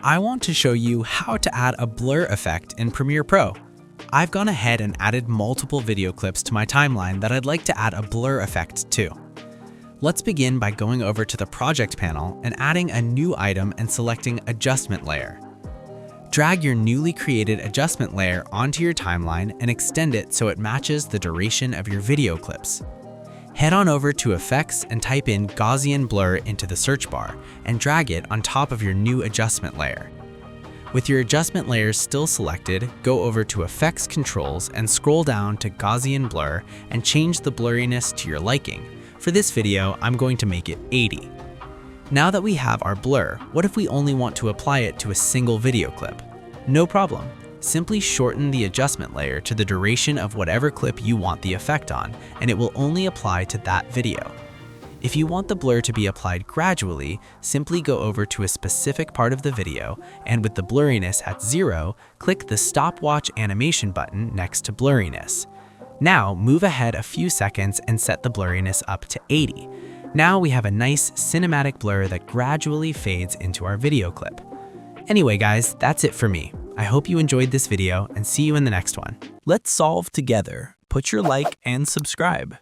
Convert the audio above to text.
I want to show you how to add a blur effect in Premiere Pro. I've gone ahead and added multiple video clips to my timeline that I'd like to add a blur effect to. Let's begin by going over to the Project panel and adding a new item and selecting Adjustment Layer. Drag your newly created adjustment layer onto your timeline and extend it so it matches the duration of your video clips. Head on over to Effects and type in Gaussian Blur into the search bar and drag it on top of your new adjustment layer. With your adjustment layers still selected, go over to Effects Controls and scroll down to Gaussian Blur and change the blurriness to your liking. For this video, I'm going to make it 80. Now that we have our blur, what if we only want to apply it to a single video clip? No problem. Simply shorten the adjustment layer to the duration of whatever clip you want the effect on, and it will only apply to that video. If you want the blur to be applied gradually, simply go over to a specific part of the video, and with the blurriness at 0, click the stopwatch animation button next to blurriness. Now move ahead a few seconds and set the blurriness up to 80. Now we have a nice cinematic blur that gradually fades into our video clip. Anyway guys, that's it for me. I hope you enjoyed this video and see you in the next one. Let's solve together. Put your like and subscribe.